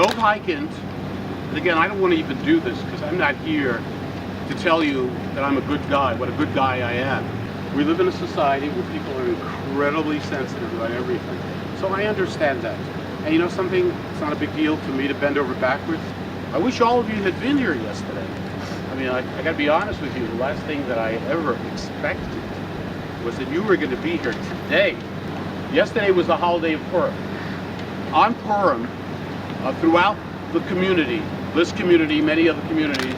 Hikind, and again, I don't want to even do this because I'm not here to tell you that I'm a good guy, what a good guy I am. We live in a society where people are incredibly sensitive about everything. So I understand that. And you know something? It's not a big deal for me to bend over backwards. I wish all of you had been here yesterday. I mean, I got to be honest with you. The last thing that I ever expected was that you were going to be here today. Yesterday was the holiday of Purim. On Purim, throughout the community, this community, many other communities,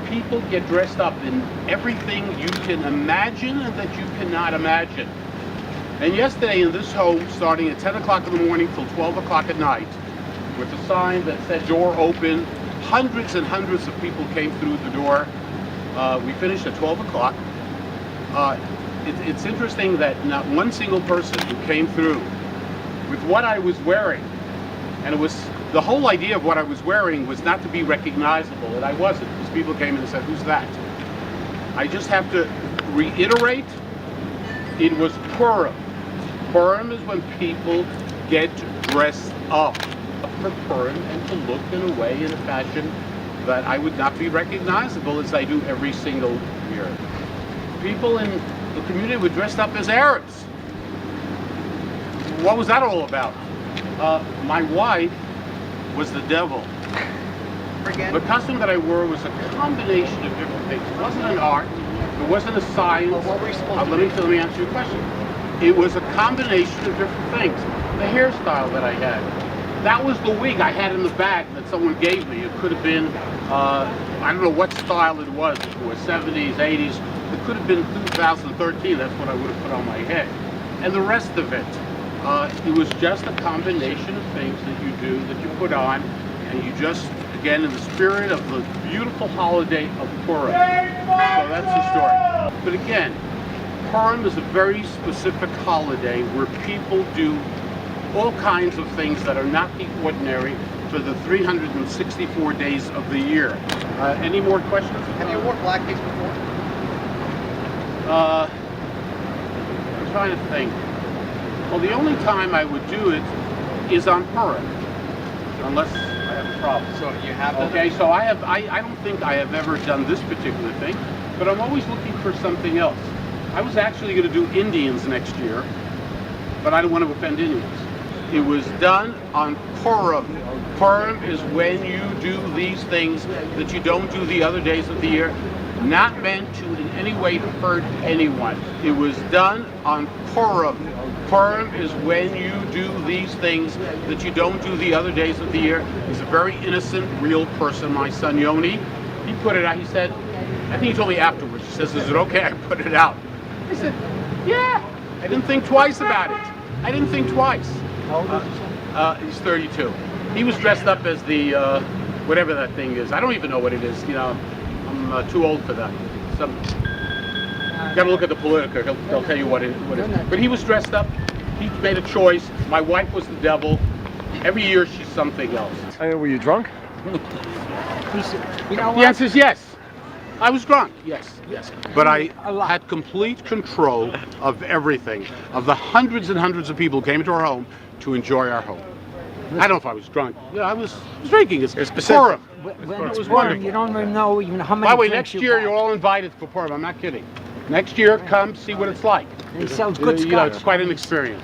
people get dressed up in everything you can imagine and that you cannot imagine. And yesterday in this home, starting at 10 o'clock in the morning till 12 o'clock at night, with a sign that said door open, hundreds and hundreds of people came through the door. We finished at 12 o'clock. It's interesting that not one single person who came through with what I was wearing, and it was the whole idea of what I was wearing was not to be recognizable, and I wasn't, because people came in and said, "Who's that?" I just have to reiterate, it was Purim. Purim is when people get dressed up for Purim and to look in a way, in a fashion that I would not be recognizable as I do every single year. People in the community were dressed up as Arabs. What was that all about? My wife was the devil. The costume that I wore was a combination of different things. It wasn't an art. It wasn't a science. Well, what were you supposed to do? Let me answer your question. It was a combination of different things. The hairstyle that I had. That was the wig I had in the bag that someone gave me. It could have been, I don't know what style it was. It was 70s, 80s. It could have been 2013. That's what I would have put on my head. And the rest of it, it was just a combination of things that you do, that you put on, and you just, again, in the spirit of the beautiful holiday of Purim. So that's the story. But again, Purim is a very specific holiday where people do all kinds of things that are not the ordinary for the 364 days of the year. Any more questions? Have you worn blackface before? I'm trying to think. Well, the only time I would do it is on Purim, unless I have a problem. So you have to. Okay, so I don't think I have ever done this particular thing, but I'm always looking for something else. I was actually going to do Indians next year, but I don't want to offend Indians. It was done on Purim. Purim is when you do these things that you don't do the other days of the year, not meant to in any way hurt anyone. It was done on Purim. Purim is when you do these things that you don't do the other days of the year. He's a very innocent, real person, my son Yoni. He put it out, he said, I think he told me afterwards, he says, "Is it okay I put it out?" I said, "Yeah." I didn't think twice about it. I didn't think twice. How old is he? He's 32. He was dressed up as the, whatever that thing is. I don't even know what it is, you know. I'm too old for that. Got to look at the Politica. They'll tell you what it is. But he was dressed up. He made a choice. My wife was the devil. Every year she's something else. Were you drunk? You know what? The answer is yes. I was drunk. Yes. But I had complete control of everything, of the hundreds and hundreds of people who came into our home to enjoy our home. I don't know if I was drunk. Yeah, I was drinking. It's Purim. When was wonderful. you don't even know even how many. By the way, drinks next year you you're all invited for Purim. I'm not kidding. Next year, come see what it's like. And he sells good You know, scotch. it's quite an experience.